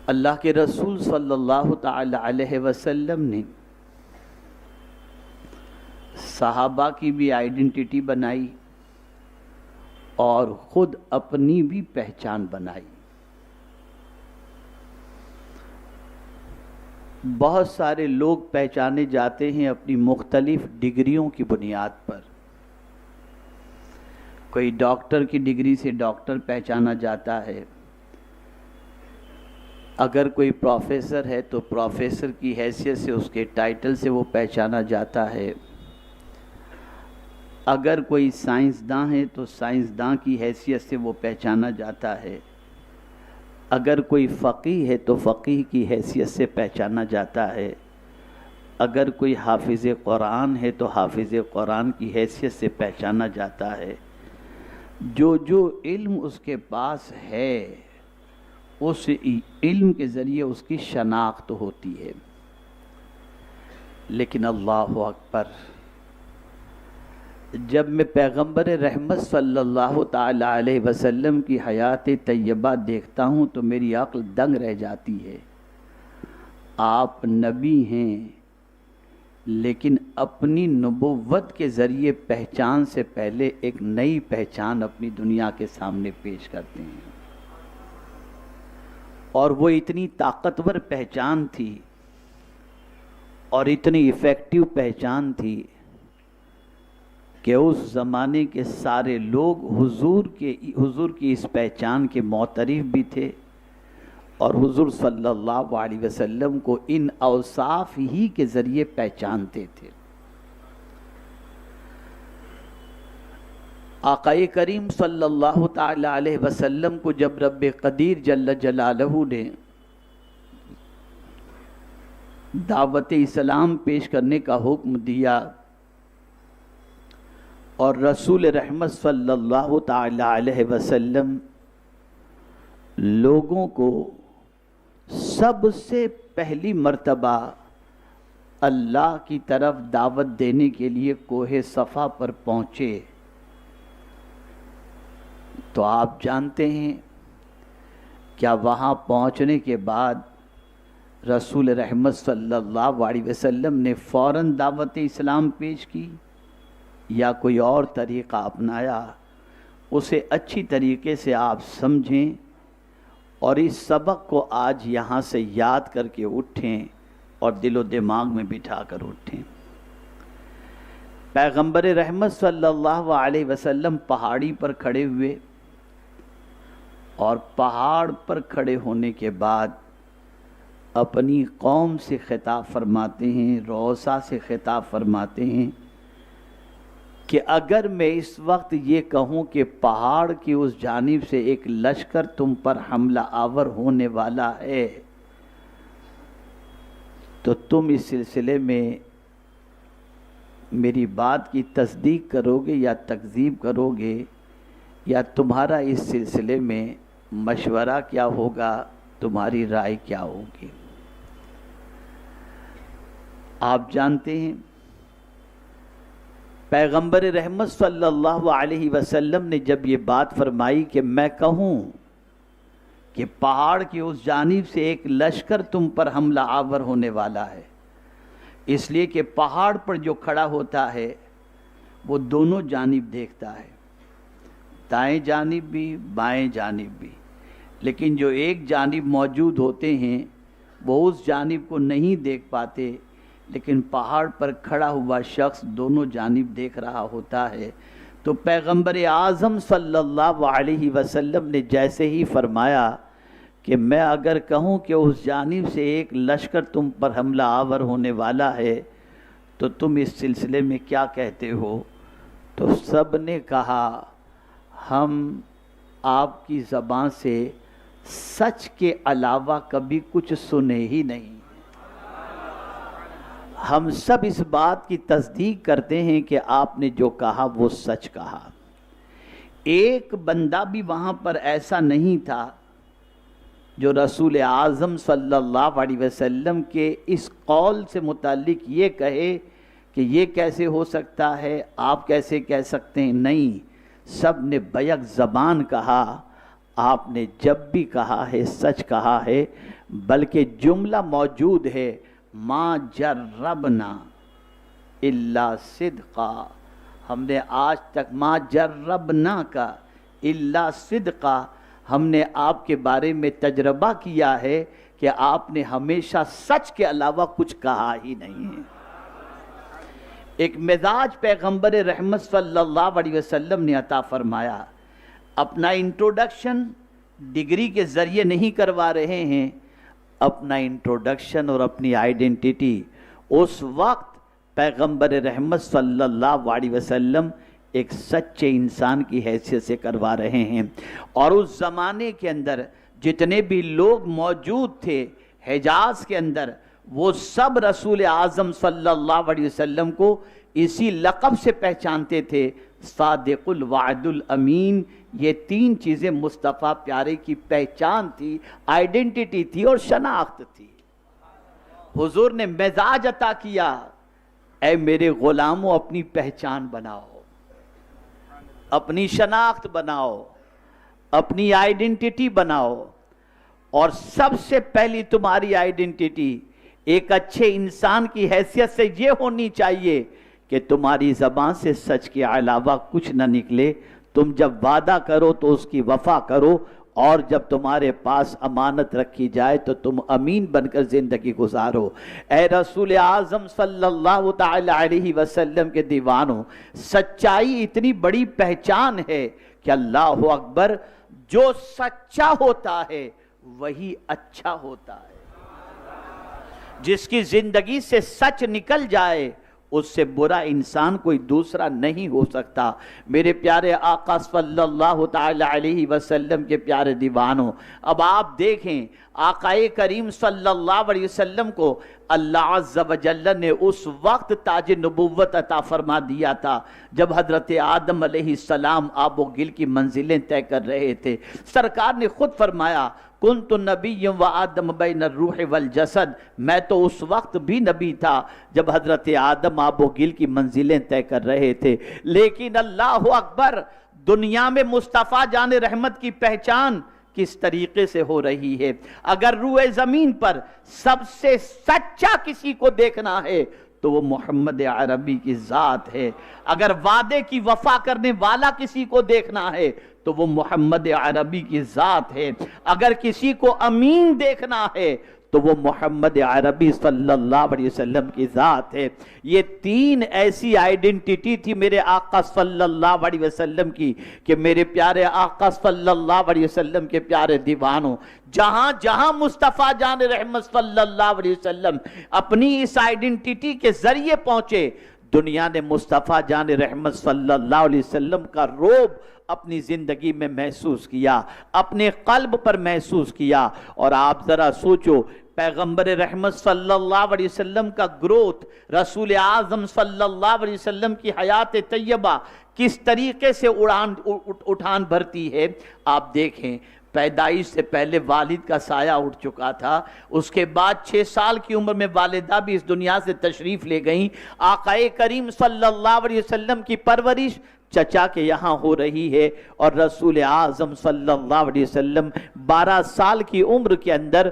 اللہ کے رسول صلی اللہ تعالی علیہ وسلم نے صحابہ کی بھی آئیڈینٹی بنائی اور خود اپنی بھی پہچان بنائی۔ بہت سارے لوگ پہچانے جاتے ہیں اپنی مختلف ڈگریوں کی بنیاد پر۔ کوئی ڈاکٹر کی ڈگری سے ڈاکٹر پہچانا جاتا ہے، اگر کوئی پروفیسر ہے تو پروفیسر کی حیثیت سے اس کے ٹائٹل سے وہ پہچانا جاتا ہے، اگر کوئی سائنسداں ہے تو سائنسداں کی حیثیت سے وہ پہچانا جاتا ہے، اگر کوئی فقیہ ہے تو فقیہ کی حیثیت سے پہچانا جاتا ہے، اگر کوئی حافظ قرآن ہے تو حافظ قرآن کی حیثیت سے پہچانا جاتا ہے۔ جو علم اس کے پاس ہے اس علم کے ذریعے اس کی شناخت ہوتی ہے۔ لیکن اللہ اکبر، جب میں پیغمبر رحمت صلی اللہ تعالی علیہ وسلم کی حیات طیبہ دیکھتا ہوں تو میری عقل دنگ رہ جاتی ہے۔ آپ نبی ہیں لیکن اپنی نبوت کے ذریعے پہچان سے پہلے ایک نئی پہچان اپنی دنیا کے سامنے پیش کرتے ہیں، اور وہ اتنی طاقتور پہچان تھی اور اتنی ایفیکٹو پہچان تھی کہ اس زمانے کے سارے لوگ حضور کی اس پہچان کے معترف بھی تھے، اور حضور صلی اللہ علیہ وسلم کو ان اوصاف ہی کے ذریعے پہچانتے تھے۔ آقا کریم صلی اللہ تعالی علیہ وسلم کو جب رب قدیر جل جلالہ نے دعوت اسلام پیش کرنے کا حکم دیا اور رسول رحمت صلی اللہ تعالی علیہ وسلم لوگوں کو سب سے پہلی مرتبہ اللہ کی طرف دعوت دینے کے لیے کوہ صفا پر پہنچے، تو آپ جانتے ہیں کیا وہاں پہنچنے کے بعد رسول رحمت صلی اللہ علیہ وسلم نے فوراً دعوت اسلام پیش کی یا کوئی اور طریقہ اپنایا؟ اسے اچھی طریقے سے آپ سمجھیں اور اس سبق کو آج یہاں سے یاد کر کے اٹھیں اور دل و دماغ میں بٹھا کر اٹھیں۔ پیغمبر رحمت صلی اللہ علیہ وسلم پہاڑی پر کھڑے ہوئے، اور پہاڑ پر کھڑے ہونے کے بعد اپنی قوم سے خطاب فرماتے ہیں، روسا سے خطاب فرماتے ہیں کہ اگر میں اس وقت یہ کہوں کہ پہاڑ کی اس جانب سے ایک لشکر تم پر حملہ آور ہونے والا ہے تو تم اس سلسلے میں میری بات کی تصدیق کرو گے یا تکذیب کرو گے، یا تمہارا اس سلسلے میں مشورہ کیا ہوگا، تمہاری رائے کیا ہوگی؟ آپ جانتے ہیں پیغمبر رحمت صلی اللہ علیہ وسلم نے جب یہ بات فرمائی کہ میں کہوں کہ پہاڑ کی اس جانب سے ایک لشکر تم پر حملہ آور ہونے والا ہے، اس لیے کہ پہاڑ پر جو کھڑا ہوتا ہے وہ دونوں جانب دیکھتا ہے، دائیں جانب بھی بائیں جانب بھی، لیکن جو ایک جانب موجود ہوتے ہیں وہ اس جانب کو نہیں دیکھ پاتے، لیکن پہاڑ پر کھڑا ہوا شخص دونوں جانب دیکھ رہا ہوتا ہے۔ تو پیغمبر اعظم صلی اللہ علیہ وسلم نے جیسے ہی فرمایا کہ میں اگر کہوں کہ اس جانب سے ایک لشکر تم پر حملہ آور ہونے والا ہے تو تم اس سلسلے میں کیا کہتے ہو، تو سب نے کہا ہم آپ کی زبان سے سچ کے علاوہ کبھی کچھ سنے ہی نہیں، ہم سب اس بات کی تصدیق کرتے ہیں کہ آپ نے جو کہا وہ سچ کہا۔ ایک بندہ بھی وہاں پر ایسا نہیں تھا جو رسول اعظم صلی اللہ علیہ وسلم کے اس قول سے متعلق یہ کہے کہ یہ کیسے ہو سکتا ہے، آپ کیسے کہہ سکتے ہیں، نہیں، سب نے بیک زبان کہا آپ نے جب بھی کہا ہے سچ کہا ہے، بلکہ جملہ موجود ہے ما جربنا الا صدقا، ہم نے آج تک ما جربنا کا الا صدقا، ہم نے آپ کے بارے میں تجربہ کیا ہے کہ آپ نے ہمیشہ سچ کے علاوہ کچھ کہا ہی نہیں ہے۔ ایک مزاج پیغمبر رحمت صلی اللہ علیہ وسلم نے عطا فرمایا۔ اپنا انٹروڈکشن ڈگری کے ذریعے نہیں کروا رہے ہیں، اپنا انٹروڈکشن اور اپنی آئیڈینٹیٹی اس وقت پیغمبر رحمت صلی اللہ علیہ وسلم ایک سچے انسان کی حیثیت سے کروا رہے ہیں۔ اور اس زمانے کے اندر جتنے بھی لوگ موجود تھے حجاز کے اندر، وہ سب رسول اعظم صلی اللہ علیہ وسلم کو اسی لقب سے پہچانتے تھے، صادق الوعد الامین۔ یہ تین چیزیں مصطفیٰ پیارے کی پہچان تھی، آئیڈینٹیٹی تھی اور شناخت تھی۔ حضور نے مزاج عطا کیا، اے میرے غلاموں اپنی پہچان بناؤ، اپنی شناخت بناؤ، اپنی آئیڈینٹیٹی بناؤ، اور سب سے پہلی تمہاری آئیڈینٹیٹی ایک اچھے انسان کی حیثیت سے یہ ہونی چاہیے کہ تمہاری زبان سے سچ کے علاوہ کچھ نہ نکلے۔ تم جب وعدہ کرو تو اس کی وفا کرو، اور جب تمہارے پاس امانت رکھی جائے تو تم امین بن کر زندگی گزارو۔ اے رسول اعظم صلی اللہ تعالی علیہ وسلم کے دیوانوں، سچائی اتنی بڑی پہچان ہے کہ اللہ اکبر، جو سچا ہوتا ہے وہی اچھا ہوتا ہے۔ جس کی زندگی سے سچ نکل جائے اس سے برا انسان کوئی دوسرا نہیں ہو سکتا۔ میرے پیارے آقا صلی اللہ تعالی علیہ وسلم کے پیارے دیوانوں، اب آپ دیکھیں آقا کریم صلی اللہ علیہ وسلم کو اللہ عز و جل نے اس وقت تاج نبوت عطا فرما دیا تھا جب حضرت آدم علیہ السلام آب و گل کی منزلیں طے کر رہے تھے۔ سرکار نے خود فرمایا کنت نبی و آدم بین الروح والجسد، میں تو اس وقت بھی نبی تھا جب حضرت آدم آب و گل کی منزلیں طے کر رہے تھے، لیکن اللہ اکبر، دنیا میں مصطفیٰ جان رحمت کی پہچان کس طریقے سے ہو رہی ہے۔ اگر روئے زمین پر سب سے سچا کسی کو دیکھنا ہے تو وہ محمد عربی کی ذات ہے۔ اگر وعدے کی وفا کرنے والا کسی کو دیکھنا ہے تو وہ محمد عربی کی ذات ہے۔ اگر کسی کو امین دیکھنا ہے تو وہ محمد عربی صلی اللہ علیہ وسلم کی ذات ہے۔ یہ تین ایسی آئیڈینٹیٹی تھی میرے آقا صلی اللہ علیہ وسلم کی کہ میرے پیارے آقا صلی اللہ علیہ وسلم کے پیارے دیوانوں، جہاں جہاں مصطفیٰ جان رحمت صلی اللہ علیہ وسلم اپنی اس آئیڈینٹیٹی کے ذریعے پہنچے، دنیا نے مصطفیٰ جان رحمت صلی اللہ علیہ وسلم کا روب اپنی زندگی میں محسوس کیا، اپنے قلب پر محسوس کیا۔ اور آپ ذرا سوچو، پیغمبر رحمت صلی اللہ علیہ وسلم کا گروتھ، رسول اعظم صلی اللہ علیہ وسلم کی حیات طیبہ کس طریقے سے اٹھان بھرتی ہے۔ آپ دیکھیں، پیدائش سے پہلے والد کا سایہ اٹھ چکا تھا، اس کے بعد 6 سال کی عمر میں والدہ بھی اس دنیا سے تشریف لے گئیں۔ آقا کریم صلی اللہ علیہ وسلم کی پرورش چچا کے یہاں ہو رہی ہے، اور رسول اعظم صلی اللہ علیہ وسلم 12 سال کی عمر کے اندر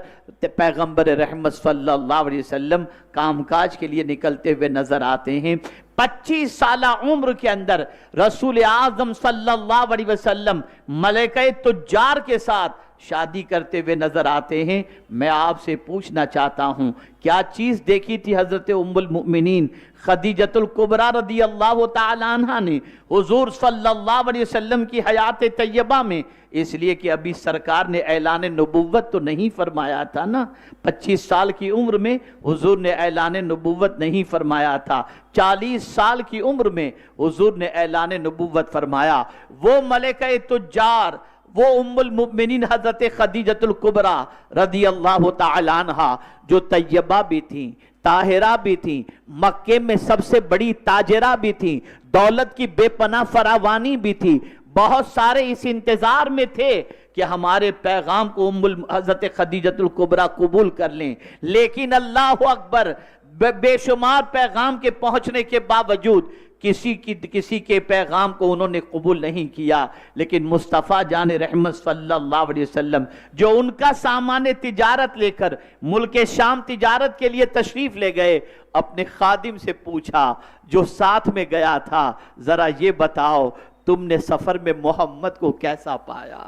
پیغمبر رحمت صلی اللہ علیہ وسلم کام کاج کے لیے نکلتے ہوئے نظر آتے ہیں۔ 25 سالہ عمر کے اندر رسول اعظم صلی اللہ علیہ وسلم ملکہ تجار کے ساتھ شادی کرتے ہوئے نظر آتے ہیں۔ میں آپ سے پوچھنا چاہتا ہوں، کیا چیز دیکھی تھی حضرت ام المؤمنین خدیجۃ الکبریٰ رضی اللہ تعالی عنہ نے حضور صلی اللہ علیہ وسلم کی حیات طیبہ میں؟ اس لیے کہ ابھی سرکار نے اعلان نبوت تو نہیں فرمایا تھا نا، 25 سال کی عمر میں حضور نے اعلان نبوت نہیں فرمایا تھا، 40 سال کی عمر میں حضور نے اعلان نبوت فرمایا۔ وہ ملکہ تجار، وہ ام المؤمنین حضرت خدیجۃ الکبریٰ رضی اللہ تعالی عنہ، جو طیبہ بھی تھیں، طاہرہ بھی تھیں، مکے میں سب سے بڑی تاجرہ بھی تھیں، دولت کی بے پناہ فراوانی بھی تھی، بہت سارے اس انتظار میں تھے کہ ہمارے پیغام کو حضرت خدیجۃ الکبریٰ قبول کر لیں، لیکن اللہ اکبر، بے شمار پیغام کے پہنچنے کے باوجود کسی کے پیغام کو انہوں نے قبول نہیں کیا، لیکن مصطفیٰ جان رحمت صلی اللہ علیہ وسلم جو ان کا سامان تجارت لے کر ملک شام تجارت کے لیے تشریف لے گئے، اپنے خادم سے پوچھا جو ساتھ میں گیا تھا، ذرا یہ بتاؤ تم نے سفر میں محمد کو کیسا پایا؟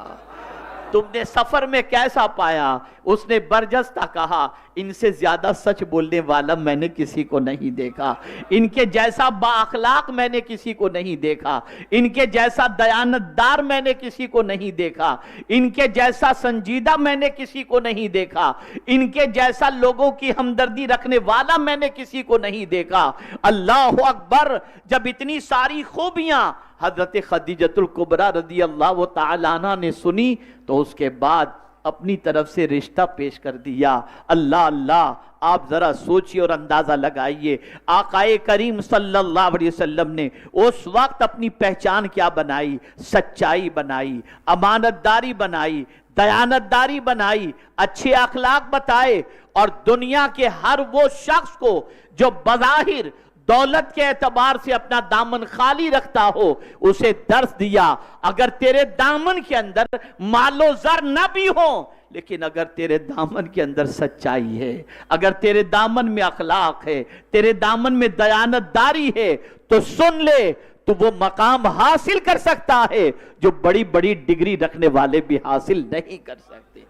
تم نے سفر میں کیسا پایا؟ اس نے برجستہ کہا، ان سے زیادہ سچ بولنے والا میں نے کسی کو نہیں دیکھا، ان کے جیسا با اخلاق میں نے کسی کو نہیں دیکھا، ان کے جیسا دیانتدار میں نے کسی کو نہیں دیکھا، ان کے جیسا سنجیدہ میں نے کسی کو نہیں دیکھا، ان کے جیسا لوگوں کی ہمدردی رکھنے والا میں نے کسی کو نہیں دیکھا۔ اللہ اکبر! جب اتنی ساری خوبیاں حضرت خدیجۃ الکبریٰ رضی اللہ تعالیٰ عنہ نے سنی تو اس کے بعد اپنی طرف سے رشتہ پیش کر دیا۔ اللہ اللہ! آپ ذرا سوچئے اور اندازہ لگائیے، آقائے کریم صلی اللہ علیہ وسلم نے اس وقت اپنی پہچان کیا بنائی؟ سچائی بنائی، امانتداری بنائی، دیانتداری بنائی، اچھے اخلاق بتائے، اور دنیا کے ہر وہ شخص کو جو بظاہر دولت کے اعتبار سے اپنا دامن خالی رکھتا ہو اسے درس دیا، اگر تیرے دامن کے اندر مال و زر نہ بھی ہو لیکن اگر تیرے دامن کے اندر سچائی ہے، اگر تیرے دامن میں اخلاق ہے، تیرے دامن میں دیانتداری ہے تو سن لے، تو وہ مقام حاصل کر سکتا ہے جو بڑی بڑی ڈگری رکھنے والے بھی حاصل نہیں کر سکتے۔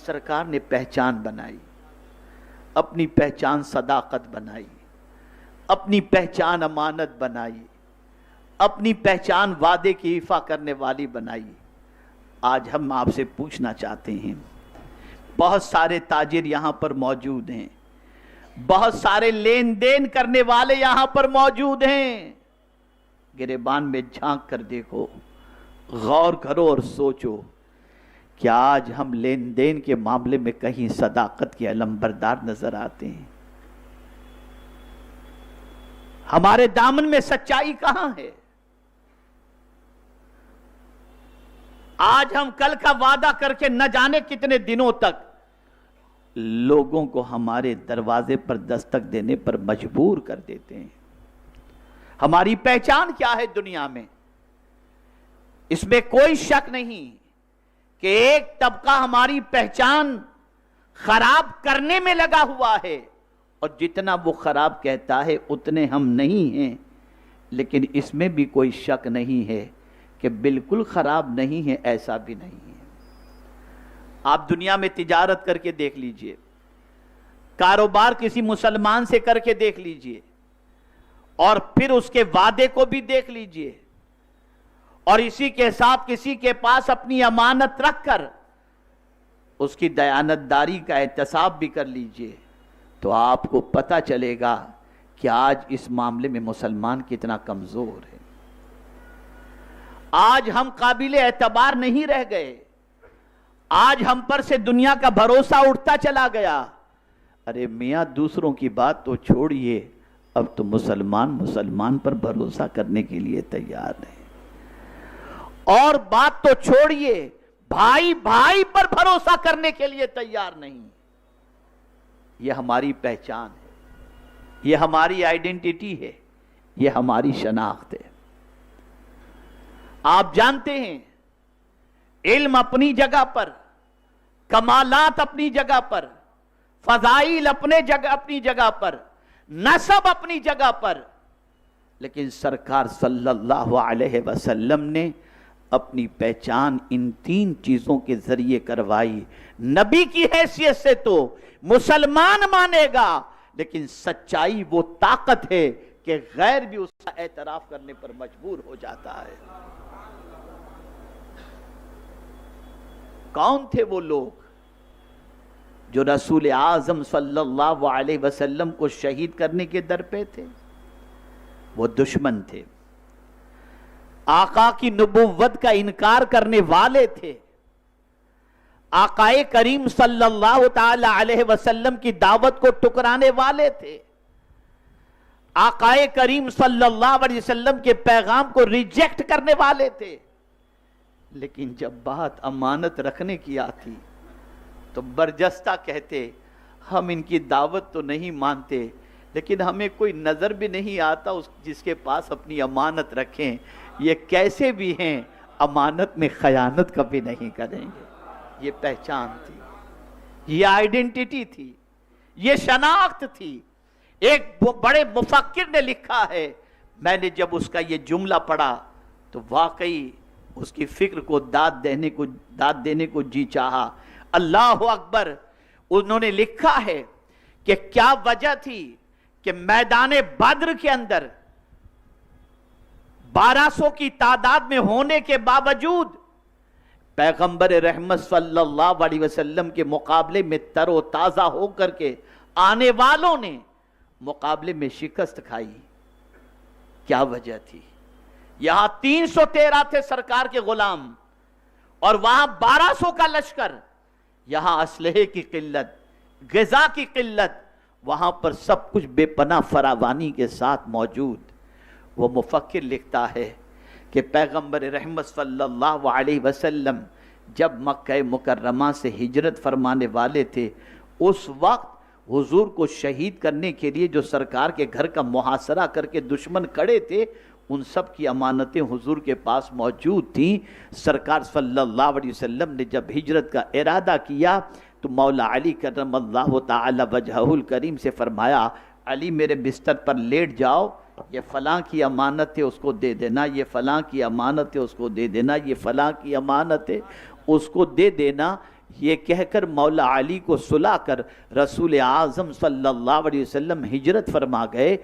سرکار نے پہچان بنائی، اپنی پہچان صداقت بنائی، اپنی پہچان امانت بنائی، اپنی پہچان وعدے کی ایفا کرنے والی بنائی۔ آج ہم آپ سے پوچھنا چاہتے ہیں، بہت سارے تاجر یہاں پر موجود ہیں، بہت سارے لین دین کرنے والے یہاں پر موجود ہیں، گریبان میں جھانک کر دیکھو، غور کرو اور سوچو، کیا آج ہم لین دین کے معاملے میں کہیں صداقت کے علمبردار نظر آتے ہیں؟ ہمارے دامن میں سچائی کہاں ہے؟ آج ہم کل کا وعدہ کر کے نہ جانے کتنے دنوں تک لوگوں کو ہمارے دروازے پر دستک دینے پر مجبور کر دیتے ہیں۔ ہماری پہچان کیا ہے دنیا میں؟ اس میں کوئی شک نہیں کہ ایک طبقہ ہماری پہچان خراب کرنے میں لگا ہوا ہے، اور جتنا وہ خراب کہتا ہے اتنے ہم نہیں ہیں، لیکن اس میں بھی کوئی شک نہیں ہے کہ بالکل خراب نہیں ہے ایسا بھی نہیں ہے۔ آپ دنیا میں تجارت کر کے دیکھ لیجئے، کاروبار کسی مسلمان سے کر کے دیکھ لیجئے، اور پھر اس کے وعدے کو بھی دیکھ لیجئے، اور اسی کے ساتھ کسی کے پاس اپنی امانت رکھ کر اس کی دیانتداری کا احتساب بھی کر لیجئے، تو آپ کو پتہ چلے گا کہ آج اس معاملے میں مسلمان کتنا کمزور ہے۔ آج ہم قابل اعتبار نہیں رہ گئے، آج ہم پر سے دنیا کا بھروسہ اٹھتا چلا گیا۔ ارے میاں دوسروں کی بات تو چھوڑیے، اب تو مسلمان پر بھروسہ کرنے کے لیے تیار نہیں، اور بات تو چھوڑیے بھائی بھائی پر بھروسہ کرنے کے لیے تیار نہیں۔ یہ ہماری پہچان ہے، یہ ہماری آئیڈینٹی ہے، یہ ہماری شناخت ہے۔ آپ جانتے ہیں علم اپنی جگہ پر، کمالات اپنی جگہ پر، فضائل اپنی جگہ پر، نسب اپنی جگہ پر، لیکن سرکار صلی اللہ علیہ وسلم نے اپنی پہچان ان تین چیزوں کے ذریعے کروائی۔ نبی کی حیثیت سے تو مسلمان مانے گا، لیکن سچائی وہ طاقت ہے کہ غیر بھی اس کا اعتراف کرنے پر مجبور ہو جاتا ہے۔ کون تھے وہ لوگ جو رسول اعظم صلی اللہ علیہ وسلم کو شہید کرنے کے در پہ تھے؟ وہ دشمن تھے، آقا کی نبوت کا انکار کرنے والے تھے، آقائے کریم صلی اللہ تعالی علیہ وسلم کی دعوت کو ٹکرانے والے تھے، آقائے کریم صلی اللہ علیہ وسلم کے پیغام کو ریجیکٹ کرنے والے تھے، لیکن جب بات امانت رکھنے کی آتی تو برجستہ کہتے ہم ان کی دعوت تو نہیں مانتے، لیکن ہمیں کوئی نظر بھی نہیں آتا جس کے پاس اپنی امانت رکھیں، یہ کیسے بھی ہیں امانت میں خیانت کبھی نہیں کریں گے۔ یہ پہچان تھی، یہ آئیڈینٹی تھی، یہ شناخت تھی۔ ایک بڑے مفکر نے لکھا ہے، میں نے جب اس کا یہ جملہ پڑھا تو واقعی اس کی فکر کو داد دینے کو جی چاہا۔ اللہ اکبر! انہوں نے لکھا ہے کہ کیا وجہ تھی کہ میدان بدر کے اندر 1200 کی تعداد میں ہونے کے باوجود پیغمبر رحمت صلی اللہ علیہ وسلم کے مقابلے میں تر و تازہ ہو کر کے آنے والوں نے مقابلے میں شکست کھائی۔ کیا وجہ تھی؟ یہاں 313 تھے سرکار کے غلام اور وہاں 1200 کا لشکر، یہاں اسلحے کی قلت، غذا کی قلت، وہاں پر سب کچھ بے پناہ فراوانی کے ساتھ موجود۔ وہ مفکر لکھتا ہے کہ پیغمبر رحمت صلی اللہ علیہ وسلم جب مکہ مکرمہ سے ہجرت فرمانے والے تھے، اس وقت حضور کو شہید کرنے کے لیے جو سرکار کے گھر کا محاصرہ کر کے دشمن کھڑے تھے، ان سب کی امانتیں حضور کے پاس موجود تھیں۔ سرکار صلی اللہ علیہ وسلم نے جب ہجرت کا ارادہ کیا تو مولا علی کرم اللہ تعالی وجہہ الکریم سے فرمایا، علی میرے بستر پر لیٹ جاؤ، یہ فلاں کی امانت ہے اس کو دے دینا، یہ فلاں کی امانت ہے اس کو دے دینا، یہ فلاں کی امانت ہے اس کو دے دینا۔ یہ کہہ کر مولا علی کو سلا کر رسول اعظم صلی اللہ علیہ وسلم ہجرت فرما گئے۔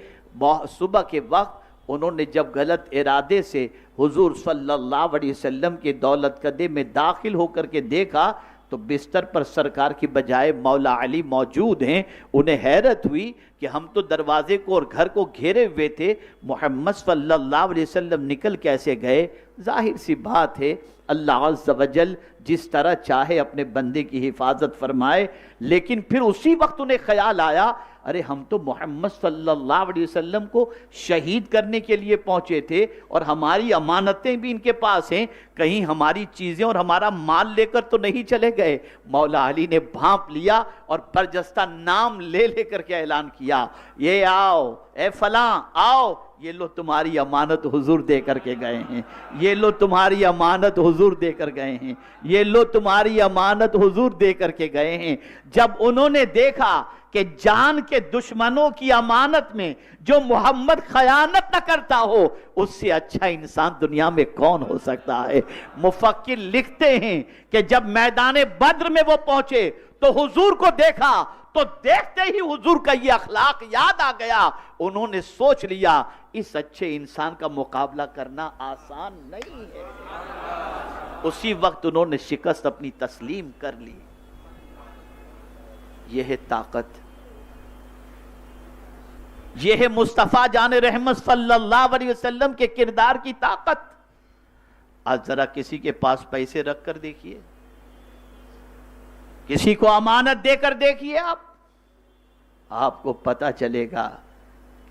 صبح کے وقت انہوں نے جب غلط ارادے سے حضور صلی اللہ علیہ وسلم کے دولت کدے میں داخل ہو کر کے دیکھا تو بستر پر سرکار کی بجائے مولا علی موجود ہیں۔ انہیں حیرت ہوئی کہ ہم تو دروازے کو اور گھر کو گھیرے ہوئے تھے، محمد صلی اللہ علیہ وسلم نکل کیسے گئے؟ ظاہر سی بات ہے اللہ عز و جل جس طرح چاہے اپنے بندے کی حفاظت فرمائے، لیکن پھر اسی وقت انہیں خیال آیا، ارے ہم تو محمد صلی اللہ علیہ وسلم کو شہید کرنے کے لیے پہنچے تھے اور ہماری امانتیں بھی ان کے پاس ہیں، کہیں ہماری چیزیں اور ہمارا مال لے کر تو نہیں چلے گئے۔ مولا علی نے بھانپ لیا اور برجستہ نام لے لے کر کے اعلان کیا، یہ آؤ اے فلاں آؤ، یہ لو تمہاری امانت حضور دے کر کے گئے ہیں، یہ لو تمہاری امانت حضور دے کر گئے ہیں، یہ لو تمہاری امانت حضور دے کر کے گئے ہیں۔ جب انہوں نے دیکھا کہ جان کے دشمنوں کی امانت میں جو محمد خیانت نہ کرتا ہو، اس سے اچھا انسان دنیا میں کون ہو سکتا ہے؟ مفکر لکھتے ہیں کہ جب میدان بدر میں وہ پہنچے تو حضور کو دیکھا تو دیکھتے ہی حضور کا یہ اخلاق یاد آ گیا۔ انہوں نے سوچ لیا اس اچھے انسان کا مقابلہ کرنا آسان نہیں ہے۔ اسی وقت انہوں نے شکست اپنی تسلیم کر لی۔ یہ ہے طاقت، یہ ہے مصطفیٰ جان رحمت صلی اللہ علیہ وسلم کے کردار کی طاقت۔ آج ذرا کسی کے پاس پیسے رکھ کر دیکھیے، کسی کو امانت دے کر دیکھیے، آپ کو پتا چلے گا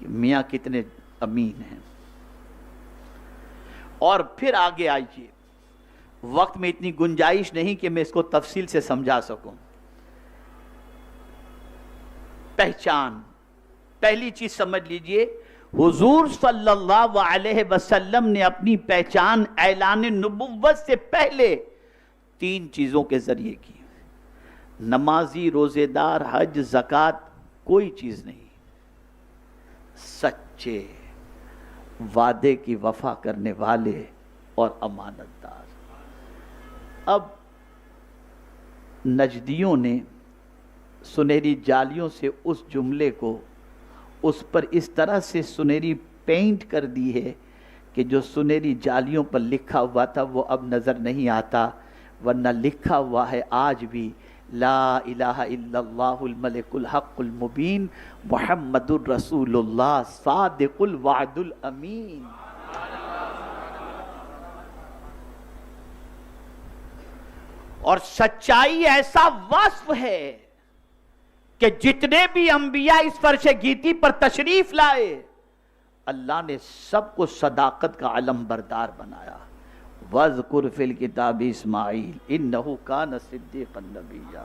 کہ میاں کتنے امین ہیں۔ اور پھر آگے آئیے، وقت میں اتنی گنجائش نہیں کہ میں اس کو تفصیل سے سمجھا سکوں۔ پہچان، پہلی چیز سمجھ لیجئے، حضور صلی اللہ علیہ وسلم نے اپنی پہچان اعلان نبوت سے پہلے 3 چیزوں کے ذریعے کی۔ نمازی، روزے دار، حج، زکوٰۃ کوئی چیز نہیں، سچے، وعدے کی وفا کرنے والے اور امانت دار۔ اب نجدیوں نے سنہری جالیوں سے اس جملے کو اس پر اس طرح سے سنہری پینٹ کر دی ہے کہ جو سنہری جالیوں پر لکھا ہوا تھا وہ اب نظر نہیں آتا، ورنہ لکھا ہوا ہے آج بھی لا الہ الا اللہ الملک الحق المبین محمد الرسول اللہ صادق الوعد الامین۔ اور سچائی ایسا وصف ہے کہ جتنے بھی انبیاء اس فرش گیتی پر تشریف لائے، اللہ نے سب کو صداقت کا علم بردار بنایا۔ وَاذْكُرْ فِي الْكِتَابِ اسماعیل اِنَّهُ كَانَ صِدِّيقًا نَبِيًّا۔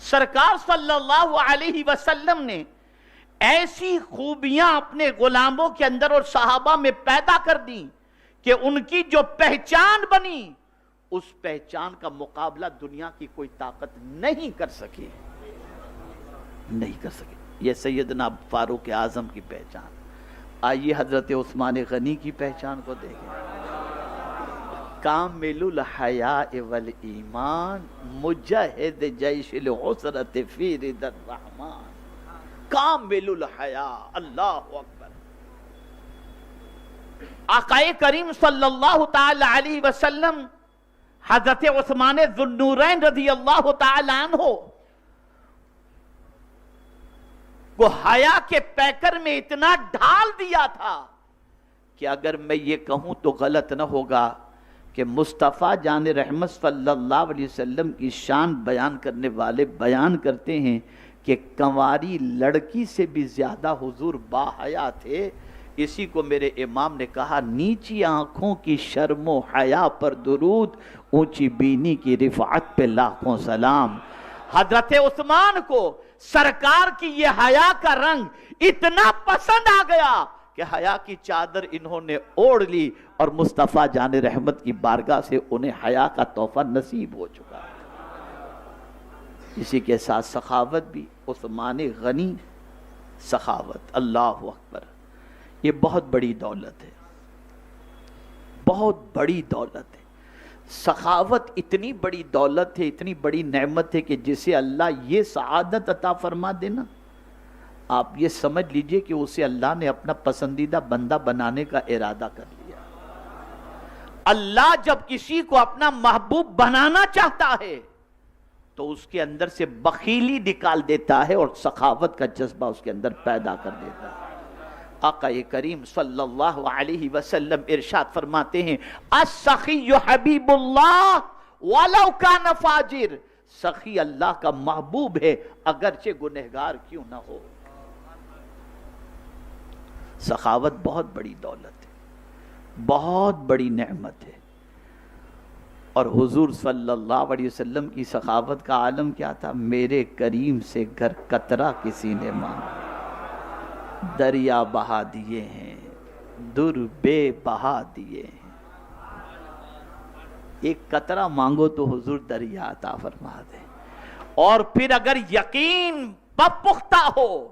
سرکار صلی اللہ علیہ وسلم نے ایسی خوبیاں اپنے غلاموں کے اندر اور صحابہ میں پیدا کر دی کہ ان کی جو پہچان بنی اس پہچان کا مقابلہ دنیا کی کوئی طاقت نہیں کر سکی، نہیں کر سکی۔ یہ سیدنا فاروق اعظم کی پہچان۔ آئیے حضرت عثمان غنی کی پہچان کو دیکھیں۔ کامل الحیاء والایمان مجاہد جیش العسرت فی رضا الرحمن۔ کامل الحیاء، اللہ اکبر۔ آقا کریم صلی اللہ تعالی علیہ وسلم حضرت عثمان ذو النورین رضی اللہ تعالی عنہ کو حیا کے پیکر میں اتنا ڈھال دیا تھا کہ اگر میں یہ کہوں تو غلط نہ ہوگا کہ مصطفیٰ جان رحمت صلی اللہ علیہ وسلم کی شان بیان کرنے والے بیان کرتے ہیں کہ کنواری لڑکی سے بھی زیادہ حضور باحیا تھے۔ اسی کو میرے امام نے کہا، نیچی آنکھوں کی شرم و حیا پر درود، اونچی بینی کی رفعت پہ لاکھوں سلام۔ حضرت عثمان کو سرکار کی یہ حیا کا رنگ اتنا پسند آ گیا کہ حیا کی چادر انہوں نے اوڑھ لی اور مصطفیٰ جان رحمت کی بارگاہ سے انہیں حیا کا تحفہ نصیب ہو چکا۔ اسی کے ساتھ سخاوت بھی، عثمان غنی سخاوت، اللہ اکبر۔ یہ بہت بڑی دولت ہے، بہت بڑی دولت ہے۔ سخاوت اتنی بڑی دولت ہے، اتنی بڑی نعمت ہے کہ جسے اللہ یہ سعادت عطا فرما دینا، آپ یہ سمجھ لیجئے کہ اسے اللہ نے اپنا پسندیدہ بندہ بنانے کا ارادہ کر لیا۔ اللہ جب کسی کو اپنا محبوب بنانا چاہتا ہے تو اس کے اندر سے بخیلی نکال دیتا ہے اور سخاوت کا جذبہ اس کے اندر پیدا کر دیتا ہے۔ آقا کریم صلی اللہ علیہ وسلم ارشاد فرماتے ہیں، السخی حبیب اللہ ولو کان فاجر۔ سخی اللہ کا محبوب ہے اگرچہ گنہگار کیوں نہ ہو۔ سخاوت بہت بڑی دولت ہے، بہت بڑی نعمت ہے۔ اور حضور صلی اللہ علیہ وسلم کی سخاوت کا عالم کیا تھا؟ میرے کریم سے گر قطرہ کسی نے مانگا، دریا بہا دیے ہیں، در بے بہا دیے ہیں۔ ایک قطرہ مانگو تو حضور دریا عطا فرما دے۔ اور پھر اگر یقین پختہ ہو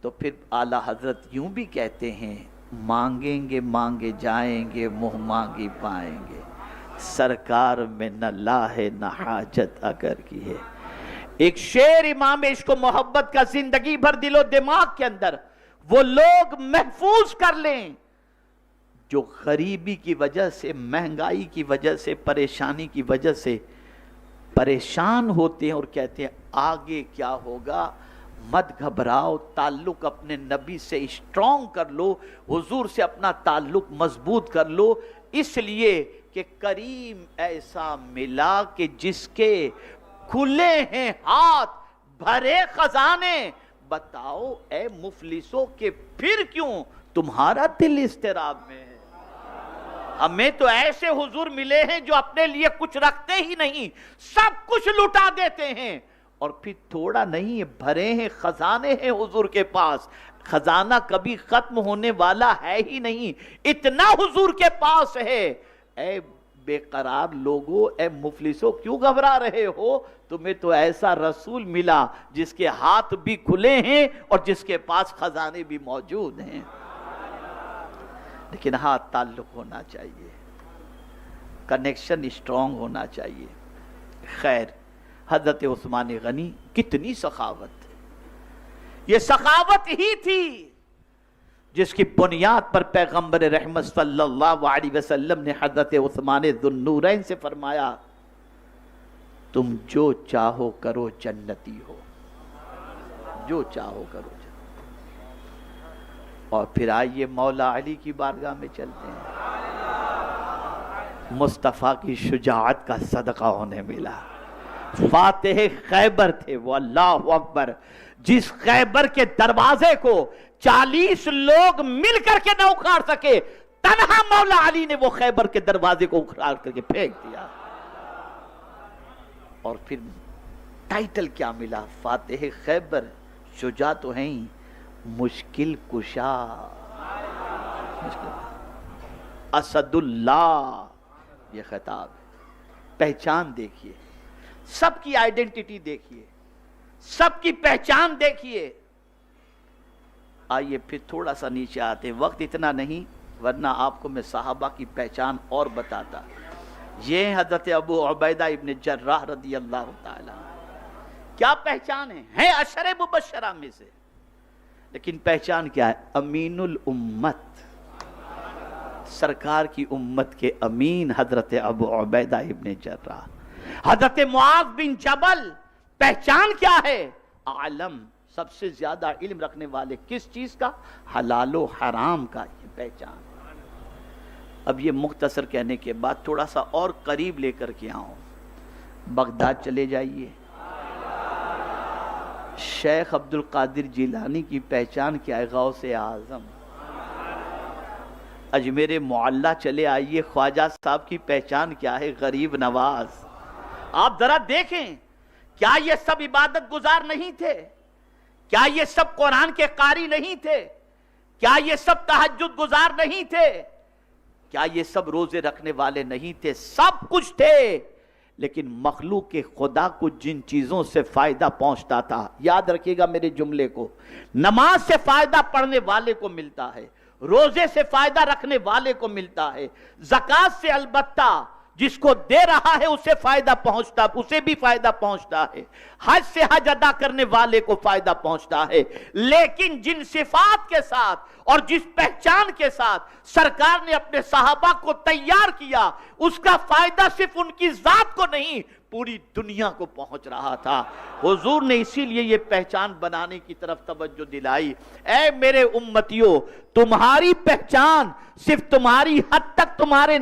تو پھر اعلیٰ حضرت یوں بھی کہتے ہیں، مانگیں گے مانگے جائیں گے، منہ مانگی پائیں گے، سرکار میں نہ لا ہے نہ حاجت اگر کی ہے۔ ایک شعر امام عشق و محبت کا زندگی بھر دل و دماغ کے اندر وہ لوگ محفوظ کر لیں جو غریبی کی وجہ سے، مہنگائی کی وجہ سے، پریشانی کی وجہ سے پریشان ہوتے ہیں اور کہتے ہیں آگے کیا ہوگا، مت گھبراؤ، تعلق اپنے نبی سے اسٹرانگ کر لو، حضور سے اپنا تعلق مضبوط کر لو، اس لیے کہ کریم ایسا ملا کہ جس کے کھلے ہیں ہاتھ بھرے خزانے، بتاؤ اے مفلسوں کہ پھر کیوں تمہارا دل اضطراب میں ہے۔ ہمیں تو ایسے حضور ملے ہیں جو اپنے لیے کچھ رکھتے ہی نہیں، سب کچھ لٹا دیتے ہیں، اور پھر تھوڑا نہیں، بھرے ہیں خزانے ہیں حضور کے پاس، خزانہ کبھی ختم ہونے والا ہے ہی نہیں، اتنا حضور کے پاس ہے۔ اے بے قرار لوگوں، اے مفلسوں، کیوں گھبرا رہے ہو؟ تمہیں تو ایسا رسول ملا جس کے ہاتھ بھی کھلے ہیں اور جس کے پاس خزانے بھی موجود ہیں۔ لیکن ہاں، تعلق ہونا چاہیے، کنیکشن اسٹرانگ ہونا چاہیے۔ خیر، حضرت عثمان غنی کتنی سخاوت، یہ سخاوت ہی تھی جس کی بنیاد پر پیغمبر رحمت صلی اللہ علیہ وسلم نے حضرت عثمان ذو النورین سے فرمایا، تم جو چاہو کرو جنتی ہو، جو چاہو کرو جنتی۔ اور پھر آئیے مولا علی کی بارگاہ میں چلتے ہیں۔ مصطفیٰ کی شجاعت کا صدقہ انہیں ملا، فاتح خیبر تھے وہ، اللہ اکبر۔ جس خیبر کے دروازے کو 40 لوگ مل کر کے نہ اکھاڑ سکے، تنہا مولا علی نے وہ خیبر کے دروازے کو اکھاڑ کر کے پھینک دیا۔ اور پھر ٹائٹل کیا ملا؟ فاتح خیبر، شجاع تو ہیں ہی، مشکل کشا، اسد اللہ، یہ خطاب ہے۔ پہچان دیکھیے، سب کی آئیڈینٹیٹی دیکھیے، سب کی پہچان دیکھیے۔ آئیے پھر تھوڑا سا نیچے آتے، وقت اتنا نہیں ورنہ آپ کو میں صحابہ کی پہچان اور بتاتا۔ یہ حضرت ابو عبیدہ ابن جراح رضی اللہ تعالی، کیا پہچان ہے؟ ہیں عشرہ مبشرہ میں سے، لیکن پہچان کیا ہے؟ امین الامت، سرکار کی امت کے امین حضرت ابو عبیدہ ابن جراح۔ حضرت معاذ بن جبل، پہچان کیا ہے؟ عالم، سب سے زیادہ علم رکھنے والے، کس چیز کا؟ حلال و حرام کا، یہ پہچان۔ اب یہ مختصر کہنے کے بعد تھوڑا سا اور قریب لے کر کے آؤں، بغداد چلے جائیے، شیخ عبد القادر جیلانی کی پہچان کیا ہے؟ غوث اعظم۔ اجمیر معلیٰ چلے آئیے، خواجہ صاحب کی پہچان کیا ہے؟ غریب نواز۔ آپ ذرا دیکھیں، کیا یہ سب عبادت گزار نہیں تھے؟ کیا یہ سب قرآن کے قاری نہیں تھے؟ کیا یہ سب تہجد گزار نہیں تھے؟ کیا یہ سب روزے رکھنے والے نہیں تھے؟ سب کچھ تھے، لیکن مخلوق کے خدا کو جن چیزوں سے فائدہ پہنچتا تھا، یاد رکھیے گا میرے جملے کو، نماز سے فائدہ پڑھنے والے کو ملتا ہے، روزے سے فائدہ رکھنے والے کو ملتا ہے، زکوٰۃ سے البتہ جس کو دے رہا ہے اسے فائدہ پہنچتا، اسے بھی فائدہ پہنچتا ہے، حج سے حج ادا کرنے والے کو فائدہ پہنچتا ہے، لیکن جن صفات کے ساتھ اور جس پہچان کے ساتھ سرکار نے اپنے صحابہ کو تیار کیا، اس کا فائدہ صرف ان کی ذات کو نہیں، پوری دنیا کو پہنچ رہا تھا۔ حضور نے اسی لیے یہ پہچان بنانے کی طرف توجہ دلائی۔ اے میرے امتیوں، تمہاری پہچان صرف تمہاری حد تک تمہارے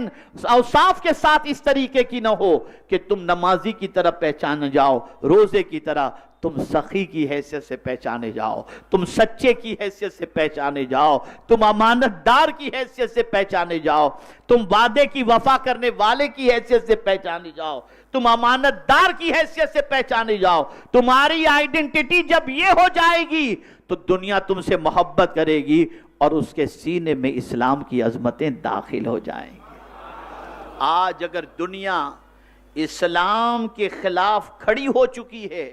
اوصاف کے ساتھ اس طریقے کی نہ ہو کہ تم نمازی کی طرح پہچانے جاؤ، روزے کی طرح، تم سخی کی حیثیت سے پہچانے جاؤ، تم سچے کی حیثیت سے پہچانے جاؤ، تم امانت دار کی حیثیت سے پہچانے جاؤ، تم وعدے کی وفا کرنے والے کی حیثیت سے پہچانے جاؤ، تم امانت دار کی حیثیت سے پہچانے جاؤ۔ تمہاری آئیڈینٹی جب یہ ہو جائے گی تو دنیا تم سے محبت کرے گی اور اس کے سینے میں اسلام کی عظمتیں داخل ہو جائیں گی۔ آج اگر دنیا اسلام کے خلاف کھڑی ہو چکی ہے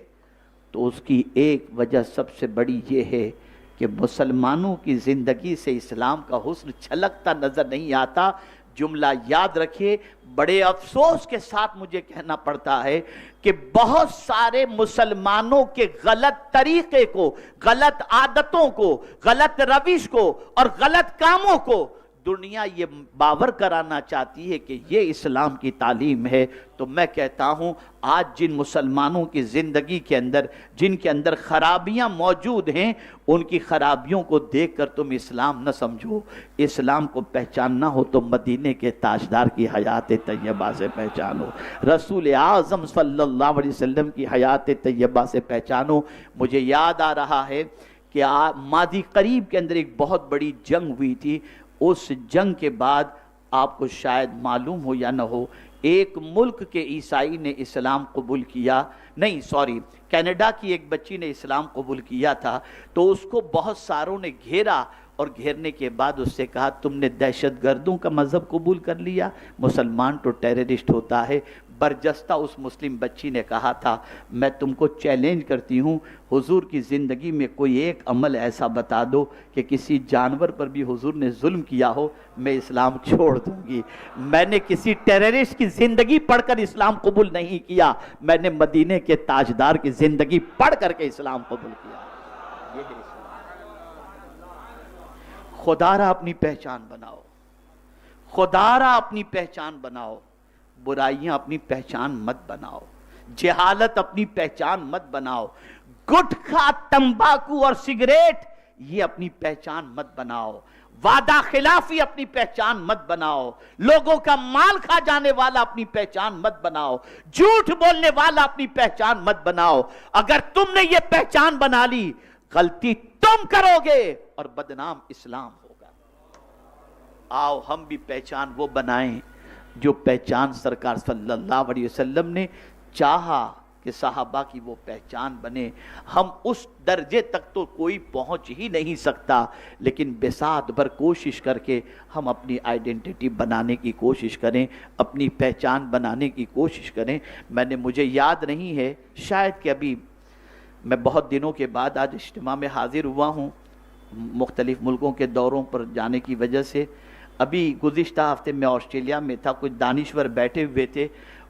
تو اس کی ایک وجہ سب سے بڑی یہ ہے کہ مسلمانوں کی زندگی سے اسلام کا حسن چھلکتا نظر نہیں آتا۔ جملہ یاد رکھیے، بڑے افسوس کے ساتھ مجھے کہنا پڑتا ہے کہ بہت سارے مسلمانوں کے غلط طریقے کو، غلط عادتوں کو، غلط روش کو اور غلط کاموں کو دنیا یہ باور کرانا چاہتی ہے کہ یہ اسلام کی تعلیم ہے۔ تو میں کہتا ہوں، آج جن مسلمانوں کی زندگی کے اندر، جن کے اندر خرابیاں موجود ہیں، ان کی خرابیوں کو دیکھ کر تم اسلام نہ سمجھو۔ اسلام کو پہچاننا ہو تو مدینے کے تاجدار کی حیات طیبہ سے پہچانو، رسول اعظم صلی اللہ علیہ وسلم کی حیات طیبہ سے پہچانو۔ مجھے یاد آ رہا ہے کہ ماضی قریب کے اندر ایک بہت بڑی جنگ ہوئی تھی۔ اس جنگ کے بعد آپ کو شاید معلوم ہو یا نہ ہو، ایک ملک کے عیسائی نے اسلام قبول کیا، نہیں سوری، کینیڈا کی ایک بچی نے اسلام قبول کیا تھا، تو اس کو بہت ساروں نے گھیرا اور گھیرنے کے بعد اس سے کہا تم نے دہشت گردوں کا مذہب قبول کر لیا، مسلمان تو ٹیررسٹ ہوتا ہے۔ برجستہ اس مسلم بچی نے کہا تھا میں تم کو چیلنج کرتی ہوں، حضور کی زندگی میں کوئی ایک عمل ایسا بتا دو کہ کسی جانور پر بھی حضور نے ظلم کیا ہو، میں اسلام چھوڑ دوں گی۔ میں نے کسی ٹیررسٹ کی زندگی پڑھ کر اسلام قبول نہیں کیا، میں نے مدینے کے تاجدار کی زندگی پڑھ کر کے اسلام قبول کیا۔ یہ ہے اسلام۔ خدا را اپنی پہچان بناؤ، خدا را اپنی پہچان بناؤ، برائیاں اپنی پہچان مت بناؤ، جہالت اپنی پہچان مت بناؤ، گٹکھا، تمباکو اور سگریٹ یہ اپنی پہچان مت بناؤ، وعدہ خلافی اپنی پہچان مت بناؤ، لوگوں کا مال کھا جانے والا اپنی پہچان مت بناؤ، جھوٹ بولنے والا اپنی پہچان مت بناؤ۔ اگر تم نے یہ پہچان بنا لی، غلطی تم کرو گے اور بدنام اسلام ہوگا۔ آؤ ہم بھی پہچان وہ بنائیں جو پہچان سرکار صلی اللہ علیہ وسلم نے چاہا کہ صحابہ کی وہ پہچان بنے. ہم اس درجے تک تو کوئی پہنچ ہی نہیں سکتا، لیکن بساط بھر کوشش کر کے ہم اپنی آئیڈینٹی بنانے کی کوشش کریں، اپنی پہچان بنانے کی کوشش کریں. مجھے یاد نہیں ہے، شاید کہ ابھی میں بہت دنوں کے بعد آج اجتماع میں حاضر ہوا ہوں، مختلف ملکوں کے دوروں پر جانے کی وجہ سے. ابھی گزشتہ ہفتے میں آسٹریلیا میں تھا، کچھ دانشور بیٹھے ہوئے تھے،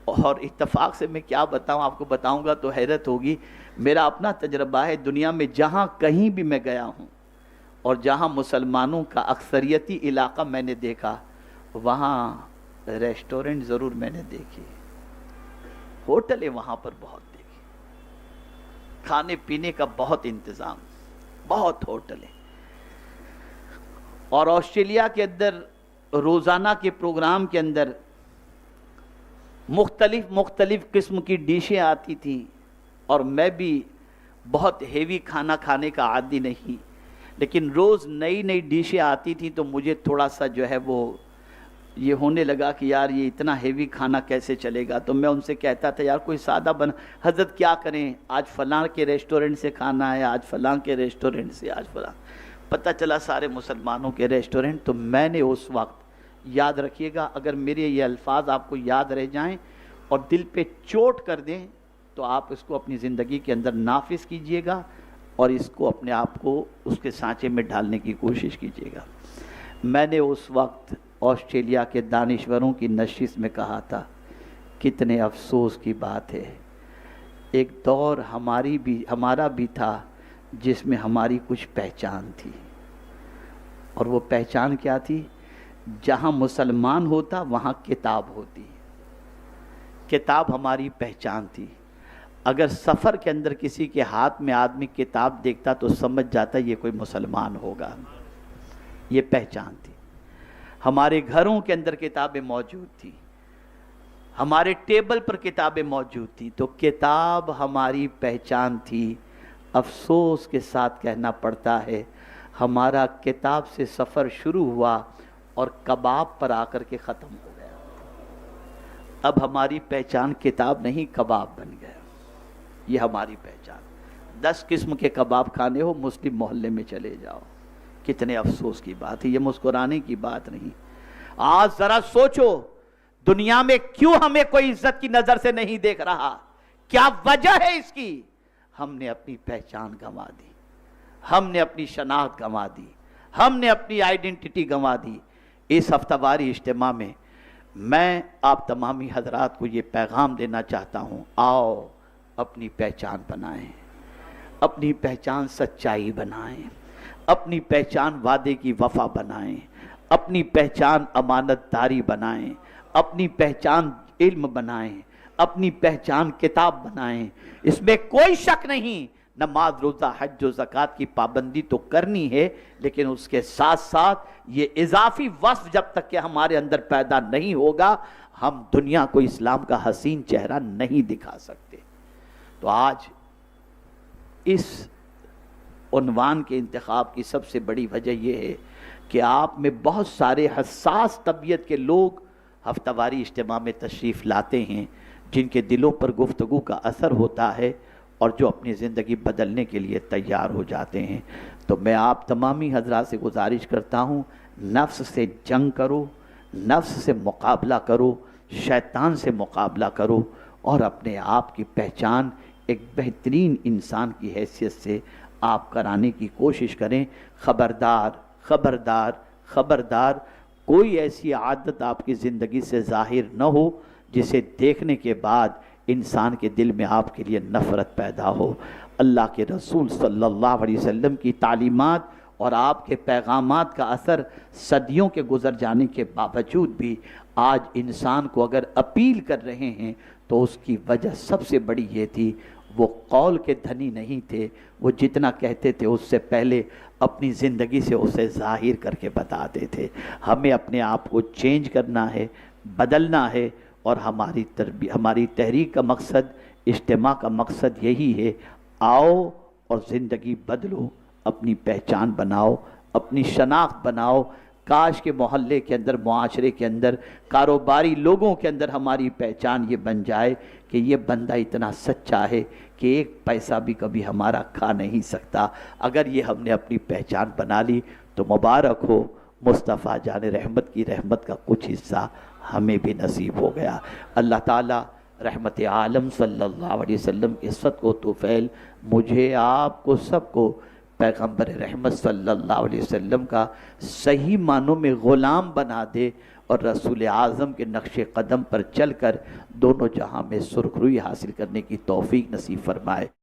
اور اتفاق سے میں کیا بتاؤں، آپ کو بتاؤں گا تو حیرت ہوگی. میرا اپنا تجربہ ہے، دنیا میں جہاں کہیں بھی میں گیا ہوں اور جہاں مسلمانوں کا اکثریتی علاقہ میں نے دیکھا، وہاں ریسٹورنٹ ضرور میں نے دیکھی، ہوٹلیں وہاں پر بہت دیکھی، کھانے پینے کا بہت انتظام، بہت ہوٹلیں. اور آسٹریلیا کے اندر روزانہ کے پروگرام کے اندر مختلف قسم کی ڈشیں آتی تھیں، اور میں بھی بہت ہیوی کھانا کھانے کا عادی نہیں، لیکن روز نئی ڈشیں آتی تھیں تو مجھے تھوڑا سا جو ہے وہ یہ ہونے لگا کہ یار یہ اتنا ہیوی کھانا کیسے چلے گا. تو میں ان سے کہتا تھا یار کوئی سادہ بنا، حضرت کیا کریں، آج فلاں کے ریسٹورنٹ سے کھانا ہے، آج فلاں کے ریسٹورنٹ سے، آج فلاں. پتہ چلا سارے مسلمانوں کے ریسٹورنٹ. تو میں نے اس وقت، یاد رکھیے گا، اگر میرے یہ الفاظ آپ کو یاد رہ جائیں اور دل پہ چوٹ کر دیں تو آپ اس کو اپنی زندگی کے اندر نافذ کیجئے گا اور اس کو اپنے آپ کو اس کے سانچے میں ڈالنے کی کوشش کیجئے گا. میں نے اس وقت آسٹریلیا کے دانشوروں کی نشست میں کہا تھا، کتنے افسوس کی بات ہے، ایک دور ہمارا بھی تھا جس میں ہماری کچھ پہچان تھی. اور وہ پہچان کیا تھی؟ جہاں مسلمان ہوتا وہاں کتاب ہوتی، کتاب ہماری پہچان تھی. اگر سفر کے اندر کسی کے ہاتھ میں آدمی کتاب دیکھتا تو سمجھ جاتا یہ کوئی مسلمان ہوگا. یہ پہچان تھی. ہمارے گھروں کے اندر کتابیں موجود تھی، ہمارے ٹیبل پر کتابیں موجود تھی. تو کتاب ہماری پہچان تھی. افسوس کے ساتھ کہنا پڑتا ہے ہمارا کتاب سے سفر شروع ہوا اور کباب پر آ کر کے ختم ہو گیا. اب ہماری پہچان کتاب نہیں، کباب بن گیا. یہ ہماری پہچان. 10 قسم کے کباب کھانے ہو، مسلم محلے میں چلے جاؤ. کتنے افسوس کی بات ہے، یہ مسکرانے کی بات نہیں. آج ذرا سوچو دنیا میں کیوں ہمیں کوئی عزت کی نظر سے نہیں دیکھ رہا؟ کیا وجہ ہے اس کی؟ ہم نے اپنی پہچان گنوا دی، ہم نے اپنی شناخت گنوا دی، ہم نے اپنی آئیڈینٹی گنوا دی. اس ہفتہ واری اجتماع میں میں آپ تمامی حضرات کو یہ پیغام دینا چاہتا ہوں، آؤ اپنی پہچان بنائیں، اپنی پہچان سچائی بنائیں، اپنی پہچان وعدے کی وفا بنائیں، اپنی پہچان امانت داری بنائیں، اپنی پہچان علم بنائیں، اپنی پہچان کتاب بنائیں. اس میں کوئی شک نہیں، نماز روزہ حج و زکوٰۃ کی پابندی تو کرنی ہے، لیکن اس کے ساتھ ساتھ یہ اضافی وصف جب تک کہ ہمارے اندر پیدا نہیں ہوگا ہم دنیا کو اسلام کا حسین چہرہ نہیں دکھا سکتے. تو آج اس عنوان کے انتخاب کی سب سے بڑی وجہ یہ ہے کہ آپ میں بہت سارے حساس طبیعت کے لوگ ہفتہ واری اجتماع میں تشریف لاتے ہیں، جن کے دلوں پر گفتگو کا اثر ہوتا ہے اور جو اپنی زندگی بدلنے کے لیے تیار ہو جاتے ہیں. تو میں آپ تمامی حضرات سے گزارش کرتا ہوں، نفس سے جنگ کرو، نفس سے مقابلہ کرو، شیطان سے مقابلہ کرو، اور اپنے آپ کی پہچان ایک بہترین انسان کی حیثیت سے آپ کرانے کی کوشش کریں. خبردار خبردار خبردار، کوئی ایسی عادت آپ کی زندگی سے ظاہر نہ ہو جسے دیکھنے کے بعد انسان کے دل میں آپ کے لیے نفرت پیدا ہو. اللہ کے رسول صلی اللہ علیہ وسلم کی تعلیمات اور آپ کے پیغامات کا اثر صدیوں کے گزر جانے کے باوجود بھی آج انسان کو اگر اپیل کر رہے ہیں تو اس کی وجہ سب سے بڑی یہ تھی، وہ قول کے دھنی نہیں تھے. وہ جتنا کہتے تھے اس سے پہلے اپنی زندگی سے اسے ظاہر کر کے بتاتے تھے. ہمیں اپنے آپ کو چینج کرنا ہے، بدلنا ہے، اور ہماری تحریک کا مقصد، اجتماع کا مقصد یہی ہے، آؤ اور زندگی بدلو، اپنی پہچان بناؤ، اپنی شناخت بناؤ. کاش کے محلے کے اندر، معاشرے کے اندر، کاروباری لوگوں کے اندر ہماری پہچان یہ بن جائے کہ یہ بندہ اتنا سچا ہے کہ ایک پیسہ بھی کبھی ہمارا کھا نہیں سکتا۔ اگر یہ ہم نے اپنی پہچان بنا لی تو مبارک ہو، مصطفیٰ جان رحمت کی رحمت کا کچھ حصہ ہمیں بھی نصیب ہو گیا۔ اللہ تعالیٰ رحمت عالم صلی اللہ علیہ وسلم کے صدق و طفیل مجھے، آپ کو، سب کو پیغمبر رحمت صلی اللہ علیہ وسلم کا صحیح معنوں میں غلام بنا دے، اور رسول اعظم کے نقش قدم پر چل کر دونوں جہاں میں سرخروئی حاصل کرنے کی توفیق نصیب فرمائے۔